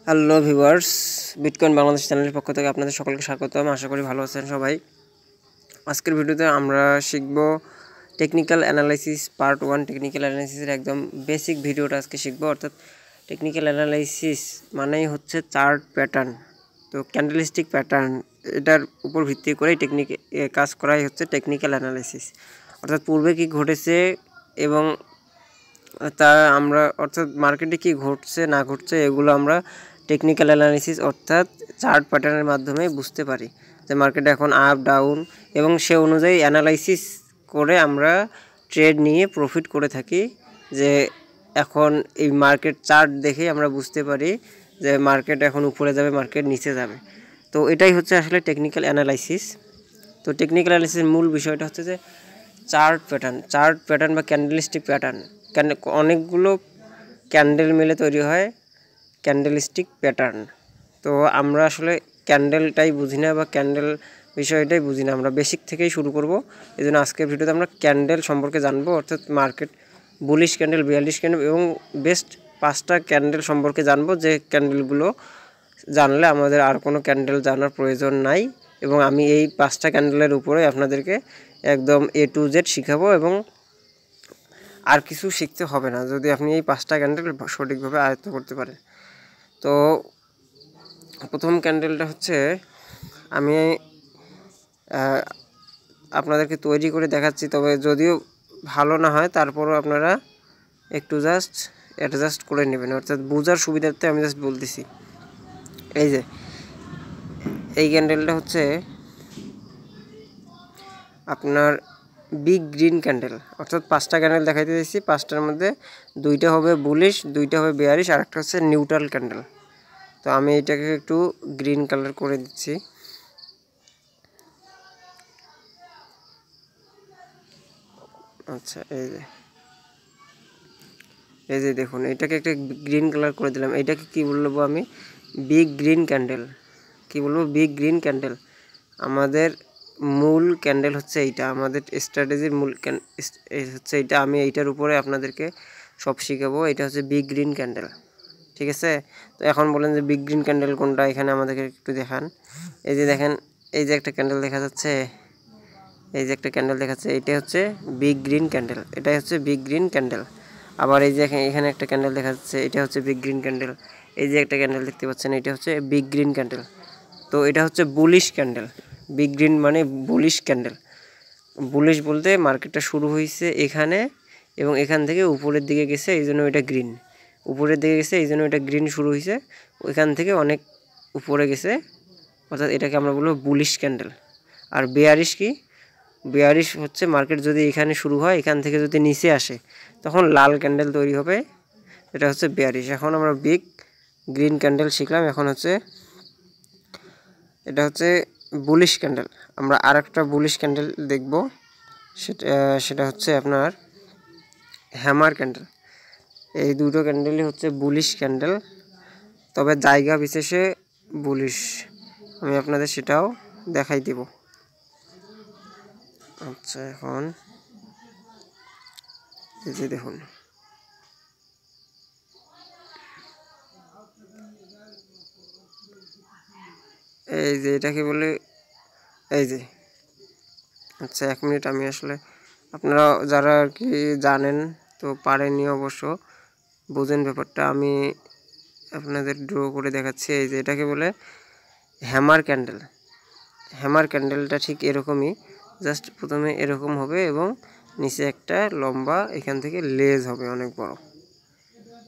Hello viewers, bitcoin Bangladesh চ্যানেলের পক্ষ থেকে আপনাদের সকলকে স্বাগতম। আশা করি ভালো আছেন সবাই। আজকের ভিডিওতে আমরা শিখব টেকনিক্যাল অ্যানালাইসিস পার্ট 1। টেকনিক্যাল অ্যানালাইসিসের একদম বেসিক ভিডিওটা আজকে শিখব। অর্থাৎ টেকনিক্যাল অ্যানালাইসিস মানেই হচ্ছে চার্ট প্যাটার্ন। তো ক্যান্ডেলস্টিক প্যাটার্ন, এটার উপর ভিত্তি করেই কাজ করাই হচ্ছে টেকনিক্যাল অ্যানালাইসিস। অর্থাৎ পূর্বে কি ঘটেছে এবং তা আমরা অর্থাৎ মার্কেটে কি ঘটছে না ঘটছে এগুলো আমরা টেকনিক্যাল অ্যানালিসিস অর্থাৎ চার্ট প্যাটার্নের মাধ্যমে বুঝতে পারি যে মার্কেটে এখন আপ ডাউন, এবং সে অনুযায়ী অ্যানালাইসিস করে আমরা ট্রেড নিয়ে প্রফিট করে থাকি। যে এখন এই মার্কেট চার্ট দেখেই আমরা বুঝতে পারি যে মার্কেট এখন উপরে যাবে, মার্কেট নিচে যাবে। তো এটাই হচ্ছে আসলে টেকনিক্যাল অ্যানালাইসিস। তো টেকনিক্যাল অ্যানালাইসিসের মূল বিষয়টা হচ্ছে যে চার্ট প্যাটার্ন বা ক্যান্ডেলস্টিক প্যাটার্ন। অনেকগুলো ক্যান্ডেল মিলে তৈরি হয় ক্যান্ডেলস্টিক প্যাটার্ন। তো আমরা আসলে ক্যান্ডেলটাই বুঝি না বা ক্যান্ডেল বিষয়টাই বুঝি না, আমরা বেসিক থেকেই শুরু করব। এই জন্য আজকের ভিডিওতে আমরা ক্যান্ডেল সম্পর্কে জানবো, অর্থাৎ market bullish candle, bearish candle এবং বেস্ট 5টা ক্যান্ডেল সম্পর্কে জানবো, যে ক্যান্ডেলগুলো জানলে আমাদের আর কোনো ক্যান্ডেল জানার প্রয়োজন নাই। এবং আমি এই 5টা ক্যান্ডেলের উপরে আপনাদেরকে একদম A to Z শিখাবো, এবং আর কিছু শিখতে হবে না যদি আপনি এই 5টা ক্যান্ডেল সঠিকভাবে আয়ত্ত করতে পারেন। তো প্রথম ক্যান্ডেলটা হচ্ছে আমি আপনাদেরকে তৈরি করে দেখাচ্ছি, তবে যদিও ভালো না হয় তারপরও আপনারা একটু জাস্ট অ্যাডজাস্ট করে নেবেন, অর্থাৎ বোঝার সুবিধার্থে আমি জাস্ট বলতেছি। এই যে এই ক্যান্ডেলটা হচ্ছে আপনার বিগ গ্রিন ক্যান্ডেল। অর্থাৎ 5টা ক্যান্ডেল দেখাইতে দিয়েছি, 5টার মধ্যে 2টা হবে বুলিশ, 2টা হবে বেয়ারিশ, আর একটা হচ্ছে নিউট্রাল ক্যান্ডেল। তো আমি এটাকে একটু গ্রিন কালার করে দিচ্ছি। আচ্ছা, এই যে দেখুন, এটাকে একটা গ্রিন কালার করে দিলাম। এটাকে কি বলবো আমি? Big green candle. কি বলবো? Big green candle. আমাদের মূল ক্যান্ডেল হচ্ছে এইটা, আমাদের স্ট্র্যাটেজির মূল হচ্ছে এইটা। আমি এইটার উপরে আপনাদেরকে সব শিখাবো। এটা হচ্ছে বিগ গ্রিন ক্যান্ডেল, ঠিক আছে? তো এখন বলেন যে বিগ গ্রিন ক্যান্ডেল কোনটা, এখানে আমাদেরকে একটু দেখান। এই যে দেখেন, এই যে একটা ক্যান্ডেল দেখা যাচ্ছে, এই যে একটা ক্যান্ডেল দেখাচ্ছে, এটা হচ্ছে বিগ গ্রিন ক্যান্ডেল। এটাই হচ্ছে বিগ গ্রিন ক্যান্ডেল। আবার এই যে এখানে একটা ক্যান্ডেল দেখা যাচ্ছে, এটা হচ্ছে বিগ গ্রিন ক্যান্ডেল। এই যে একটা ক্যান্ডেল দেখতে পাচ্ছেন, এটা হচ্ছে বিগ গ্রিন ক্যান্ডেল। তো এটা হচ্ছে বুলিশ ক্যান্ডেল। বিগ গ্রিন মানে বুলিশ ক্যান্ডেল। বুলিশ বলতে মার্কেটটা শুরু হয়েছে এখানে এবং এখান থেকে উপরের দিকে গেছে, এই জন্য এটা গ্রিন। উপরের দিকে গেছে এই জন্য এটা গ্রিন শুরু হয়েছে, ওইখান থেকে অনেক উপরে গেছে, অর্থাৎ এটাকে আমরা বলবো বুলিশ ক্যান্ডেল। আর বেয়ারিশ কি? বেয়ারিশ হচ্ছে মার্কেট যদি এখানে শুরু হয়, এখান থেকে যদি নিচে আসে, তখন লাল ক্যান্ডেল তৈরি হবে, এটা হচ্ছে বেয়ারিশ। এখন আমরা বিগ গ্রিন ক্যান্ডেল শিখলাম, এখন হচ্ছে এটা হচ্ছে বুলিশ ক্যান্ডেল। আমরা আর একটা বুলিশ ক্যান্ডেল দেখব, সেটা হচ্ছে আপনার হ্যামার ক্যান্ডেল। এই দুটো ক্যান্ডেলই হচ্ছে বুলিশ ক্যান্ডেল, তবে জায়গা বিশেষে বুলিশ। আমি আপনাদের সেটাও দেখাই দেব। আচ্ছা, এখন এই যে দেখুন, এই যে এটাকে বলে এই যে, আচ্ছা 1 মিনিট, আমি আসলে আপনারা যারা আর কি জানেন তো পারেননি অবশ্য, বোঝেন ব্যাপারটা, আমি আপনাদের ড্র করে দেখাচ্ছি। এই যে এটাকে বলে হ্যামার ক্যান্ডেল। হ্যামার ক্যান্ডেলটা ঠিক এরকমই, জাস্ট প্রথমে এরকম হবে এবং নিচে একটা লম্বা এখান থেকে লেজ হবে অনেক বড়,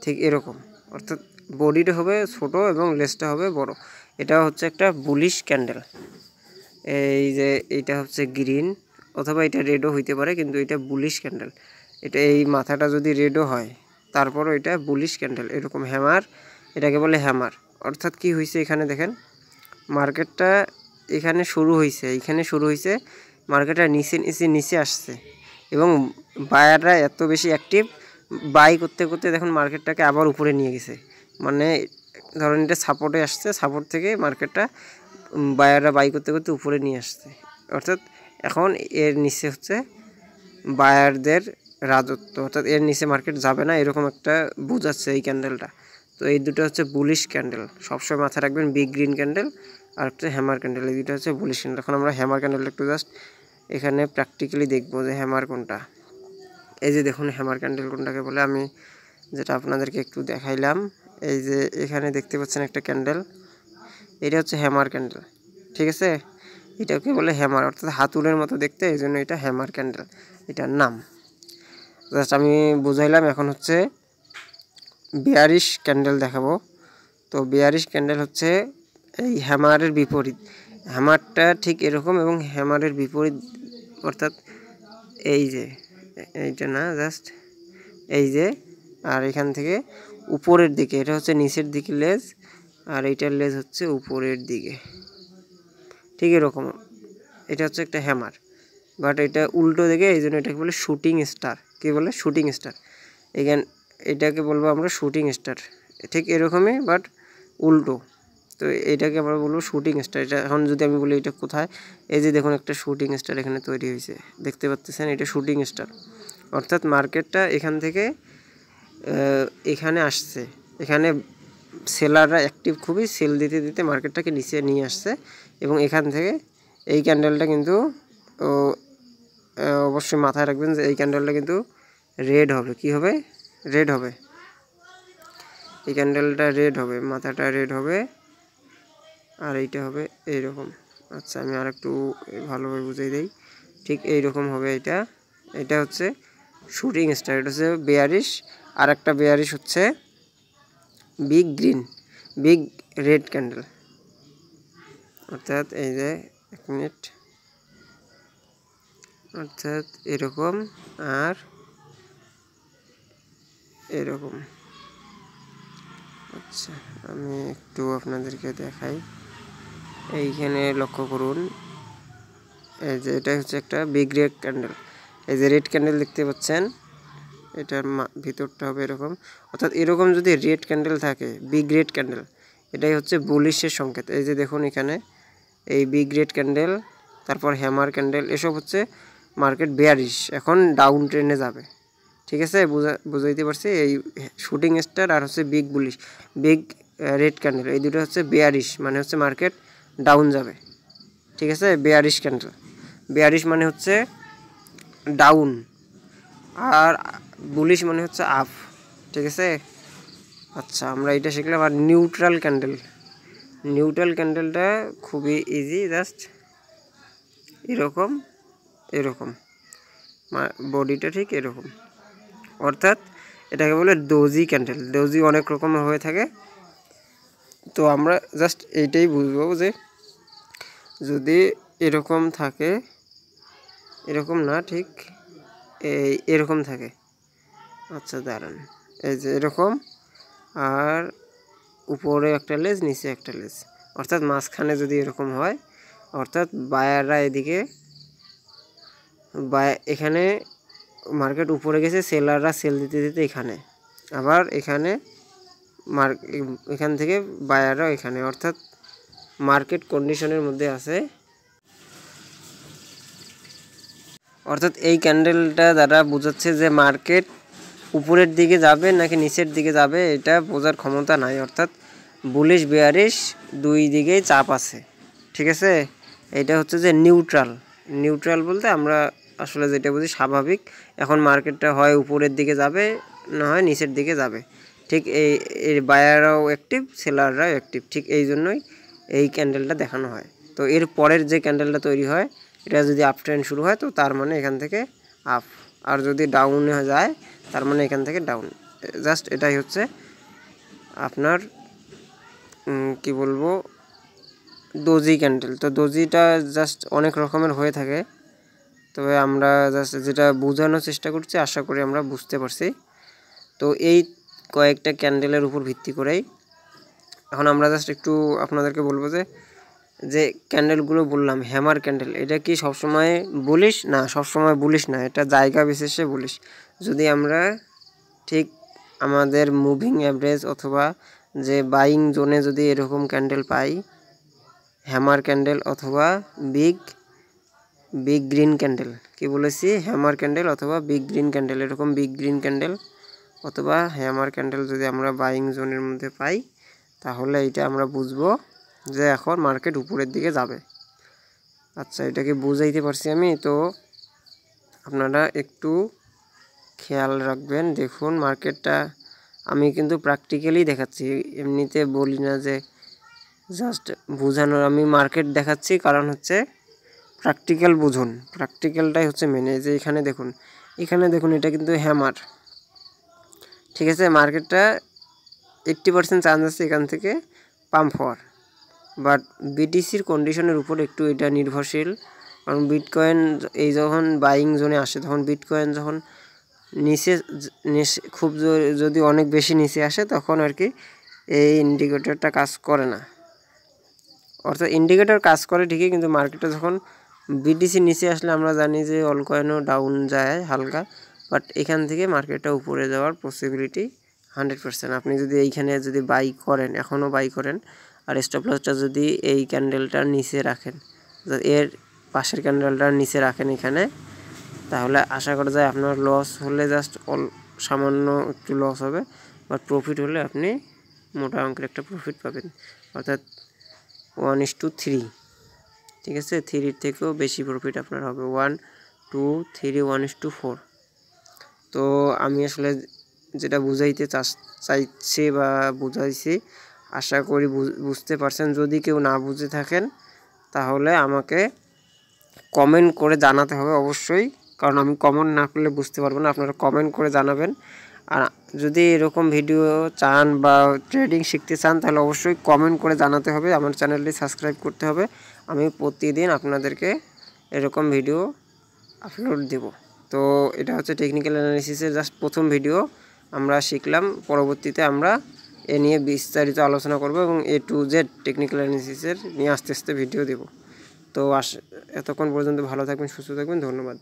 ঠিক এরকম। অর্থাৎ বডিটা হবে ছোট এবং লেজটা হবে বড়। এটা হচ্ছে একটা বুলিশ ক্যান্ডেল। এই যে এইটা হচ্ছে গ্রিন, অথবা এটা রেডও হইতে পারে, কিন্তু এটা বুলিশ ক্যান্ডেল। এটা এই মাথাটা যদি রেডও হয়, তারপরও এটা বুলিশ ক্যান্ডেল। এরকম হ্যামার, এটাকে বলে হ্যামার। অর্থাৎ কি হয়েছে, এখানে দেখেন মার্কেটটা এখানে শুরু হয়েছে, মার্কেটটা নিচে আসছে, এবং বায়াররা এত বেশি অ্যাক্টিভ, বাই করতে করতে দেখুন মার্কেটটাকে আবার উপরে নিয়ে গেছে। মানে ধরেন এটা সাপোর্টে আসছে, সাপোর্ট থেকে মার্কেটটা বায়াররা বাই করতে করতে উপরে নিয়ে আসছে। অর্থাৎ এখন এর নিচে হচ্ছে বায়ারদের রাজত্ব, অর্থাৎ এর নিচে মার্কেট যাবে না, এরকম একটা বোঝাচ্ছে এই ক্যান্ডেলটা। তো এই দুটো হচ্ছে বুলিশ ক্যান্ডেল, সবসময় মাথায় রাখবেন। বিগ গ্রিন ক্যান্ডেল আর হচ্ছে হ্যামার ক্যান্ডেল, এই দুটো হচ্ছে বুলিশ ক্যান্ডেল। এখন আমরা হ্যামার ক্যান্ডেলটা একটু জাস্ট এখানে প্র্যাকটিক্যালি দেখবো যে হ্যামার কোনটা। এই যে দেখুন হ্যামার ক্যান্ডেল কোনটাকে বলে, আমি যেটা আপনাদেরকে একটু দেখাইলাম। এই যে এখানে দেখতে পাচ্ছেন একটা ক্যান্ডেল, এটা হচ্ছে হ্যামার ক্যান্ডেল, ঠিক আছে। এটাকে বলে হ্যামার, অর্থাৎ হাতুলের মতো দেখতে, এই জন্য এটা হ্যামার ক্যান্ডেল এটার নাম। জাস্ট আমি বুঝাইলাম। এখন হচ্ছে বেয়ারিশ ক্যান্ডেল দেখাবো। তো বেয়ারিশ ক্যান্ডেল হচ্ছে এই হ্যামারের বিপরীত। হ্যামারটা ঠিক এরকম এবং হ্যামারের বিপরীত, অর্থাৎ এই যে এইটা না, জাস্ট এই যে, আর এখান থেকে উপরের দিকে, এটা হচ্ছে নিচের দিকে লেজ, আর এইটার লেজ হচ্ছে উপরের দিকে, ঠিক এরকম। এটা হচ্ছে একটা হ্যামার, বাট এটা উল্টো দিকে, এই জন্য এটাকে বলে শুটিং স্টার। কী বলে? Shooting star. এটাকে বলবো আমরা শুটিং স্টার, ঠিক এরকমই বাট উল্টো। তো এটাকে আমরা বলবো শুটিং স্টার। এটা এখন যদি আমি বলি এটা কোথায়, এই যে দেখুন একটা শুটিং স্টার এখানে তৈরি হয়েছে, দেখতে পাচ্ছেন, এটা শুটিং স্টার। অর্থাৎ মার্কেটটা এখান থেকে এখানে আসছে, এখানে সেলাররা অ্যাক্টিভ খুবই, সেল দিতে দিতে মার্কেটটাকে নিচে নিয়ে আসছে, এবং এখান থেকে এই ক্যান্ডেলটা কিন্তু অবশ্যই মাথায় রাখবেন যে এই ক্যান্ডেলটা কিন্তু রেড হবে। কি হবে? রেড হবে। এই ক্যান্ডেলটা রেড হবে, মাথাটা রেড হবে, আর এইটা হবে এইরকম। আচ্ছা, আমি আর একটু ভালোভাবে বুঝিয়ে দিই। ঠিক এইরকম হবে এটা। এটা হচ্ছে শুটিং স্টার, এটা হচ্ছে বেয়ারিশ। আর একটা বেয়ারিশ হচ্ছে big green, big red candle. অর্থাৎ এই যে এক মিনিট, অর্থাৎ এরকম আর এরকম। আচ্ছা, আমি একটু আপনাদেরকে দেখাই। এইখানে লক্ষ্য করুন, এই যে এটা হচ্ছে একটা বিগ রেড ক্যান্ডেল। এই যে রেড ক্যান্ডেল দেখতে পাচ্ছেন, এটার ভিতরটা হবে এরকম। অর্থাৎ এরকম যদি রেড ক্যান্ডেল থাকে, বিগ রেড ক্যান্ডেল, এটাই হচ্ছে বুলিশের সংকেত। এই যে দেখুন এখানে এই বিগ রেড ক্যান্ডেল, তারপর হ্যামার ক্যান্ডেল, এসব হচ্ছে মার্কেট বেয়ারিশ, এখন ডাউন ট্রেন্ডে যাবে। ঠিক আছে, বুঝাইতে পারছি। এই শুটিং স্টার আর হচ্ছে big bullish, big red candle, এই দুটো হচ্ছে বেয়ারিশ, মানে হচ্ছে মার্কেট ডাউন যাবে। ঠিক আছে, বেয়ারিশ ক্যান্ডেল, বেয়ারিশ মানে হচ্ছে ডাউন, আর বুলিশ মানে হচ্ছে আপ। ঠিক আছে। আচ্ছা, আমরা এটা শিখলাম। আর নিউট্রাল ক্যান্ডেল, নিউট্রাল ক্যান্ডেলটা খুবই ইজি, জাস্ট এরকম এরকম, বডিটা ঠিক এরকম। অর্থাৎ এটাকে বলে ডোজি ক্যান্ডেল। ডোজি অনেক রকমের হয়ে থাকে, তো আমরা জাস্ট এইটাই বুঝবো যে যদি এরকম থাকে, এরকম না, ঠিক এরকম থাকে। আচ্ছা দাঁড়ান, এই যে এরকম, আর উপরে একটা লেজ, নিচে একটা লেজ, অর্থাৎ মাঝখানে যদি এরকম হয়, অর্থাৎ বায়াররা এদিকে, এখানে মার্কেট উপরে গেছে, সেলাররা সেল দিতে দিতে এখানে, আবার এখানে এখান থেকে বায়াররা এখানে, অর্থাৎ মার্কেট কন্ডিশনের মধ্যে আছে। অর্থাৎ এই ক্যান্ডেলটা দ্বারা বোঝাচ্ছে যে মার্কেট উপরের দিকে যাবে নাকি নিচের দিকে যাবে, এটা বোঝার ক্ষমতা নাই। অর্থাৎ বুলিশ বেয়ারিশ দুই দিকেই চাপ আছে। ঠিক আছে, এটা হচ্ছে যে নিউট্রাল। নিউট্রাল বলতে আমরা আসলে যেটা বুঝি স্বাভাবিক। এখন মার্কেটটা হয় উপরের দিকে যাবে, না হয় নিচের দিকে যাবে। ঠিক এই বায়াররাও অ্যাক্টিভ, সেলাররাও অ্যাক্টিভ। ঠিক এই জন্যই এই ক্যান্ডেলটা দেখানো হয়। তো এর পরের যে ক্যান্ডেলটা তৈরি হয়, এটা যদি আপ ট্রেন্ড শুরু হয়, তো তার মানে এখান থেকে আপ, আর যদি ডাউনে যায় তার মানে এখান থেকে ডাউন। জাস্ট এটাই হচ্ছে আপনার কি বলবো, ডোজি ক্যান্ডেল। তো ডোজিটা জাস্ট অনেক রকমের হয়ে থাকে, তবে আমরা জাস্ট যেটা বোঝানোর চেষ্টা করছি, আশা করি আমরা বুঝতে পারছি। তো এই কয়েকটা ক্যান্ডেলের উপর ভিত্তি করেই এখন আমরা জাস্ট একটু আপনাদেরকে বলবো যে ক্যান্ডেলগুলো বললাম, হ্যামার ক্যান্ডেল, এটা কি সবসময় বুলিশ? না, সবসময় বুলিশ না, এটা জায়গা বিশেষে বুলিশ। যদি আমরা ঠিক আমাদের মুভিং অ্যাভারেজ অথবা যে বাইং জোনে যদি এরকম ক্যান্ডেল পাই, হ্যামার ক্যান্ডেল অথবা বিগ গ্রিন ক্যান্ডেল, কি বলেছি, হ্যামার ক্যান্ডেল অথবা বিগ গ্রিন ক্যান্ডেল, এরকম বিগ গ্রিন ক্যান্ডেল অথবা হ্যামার ক্যান্ডেল যদি আমরা বাইং জোনের মধ্যে পাই, তাহলে এটা আমরা বুঝবো যে এখন মার্কেট উপরের দিকে যাবে। আচ্ছা, এটাকে বুঝাইতে পারছি আমি? তো আপনারা একটু খেয়াল রাখবেন। দেখুন মার্কেটটা আমি কিন্তু প্র্যাকটিক্যালি দেখাচ্ছি, এমনিতে বলি না যে জাস্ট বোঝানোর। আমি মার্কেট দেখাচ্ছি কারণ হচ্ছে প্র্যাকটিক্যাল বুঝুন, প্র্যাকটিক্যালটাই হচ্ছে মেনে। যে এখানে দেখুন, এটা কিন্তু হ্যামার, ঠিক আছে। মার্কেটটা 80% চান্স আছে এখান থেকে পাম্প হওয়ার, বাট বিটিসির কন্ডিশনের উপর একটু এটা নির্ভরশীল। কারণ বিটকয়েন এই যখন বাইং জোনে আসে, তখন বিটকয়েন যখন নিচে খুব যদি অনেক বেশি নিচে আসে, তখন আর কি এই ইন্ডিকেটরটা কাজ করে না। অর্থাৎ ইন্ডিকেটর কাজ করে ঠিকই, কিন্তু মার্কেটে যখন বিটিসি নিচে আসলে আমরা জানি যে অল কয়েনও ডাউন যায় হালকা, বাট এখান থেকে মার্কেটটা উপরে যাওয়ার পসিবিলিটি 100%। আপনি যদি এইখানে যদি বাই করেন, এখনও বাই করেন, আর স্টপ লসটা যদি এই ক্যান্ডেলটার নিচে রাখেন, এর পাশের ক্যান্ডেলটার নিচে রাখেন এখানে, তাহলে আশা করা যায় আপনার লস হলে জাস্ট সামান্য একটু লস হবে, বাট প্রফিট হলে আপনি মোটা অঙ্কের একটা প্রফিট পাবেন। অর্থাৎ 1:3, ঠিক আছে। 3 থেকেও বেশি প্রফিট আপনার হবে, 1 2 3 1:4। তো আমি আসলে যেটা বুঝাইতে চাইছি বা বুঝাইছি, আশা করি বুঝতে পারছেন। যদি কেউ না বুঝে থাকেন, তাহলে আমাকে কমেন্ট করে জানাতে হবে অবশ্যই, কারণ আমি কমেন্ট না করলে বুঝতে পারবো না। আপনারা কমেন্ট করে জানাবেন। আর যদি এরকম ভিডিও চান বা ট্রেডিং শিখতে চান, তাহলে অবশ্যই কমেন্ট করে জানাতে হবে। আমার চ্যানেলটি সাবস্ক্রাইব করতে হবে। আমি প্রতিদিন আপনাদেরকে এরকম ভিডিও আপলোড দেব। তো এটা হচ্ছে টেকনিক্যাল অ্যানালিসিসের জাস্ট প্রথম ভিডিও আমরা শিখলাম। পরবর্তীতে আমরা এ নিয়ে বিস্তারিত আলোচনা করব এবং A to Z টেকনিক্যাল অ্যানালিসিসের নিয়ে আস্তে আস্তে ভিডিও দেব। তো এতক্ষণ পর্যন্ত ভালো থাকবেন, সুস্থ থাকবেন, ধন্যবাদ।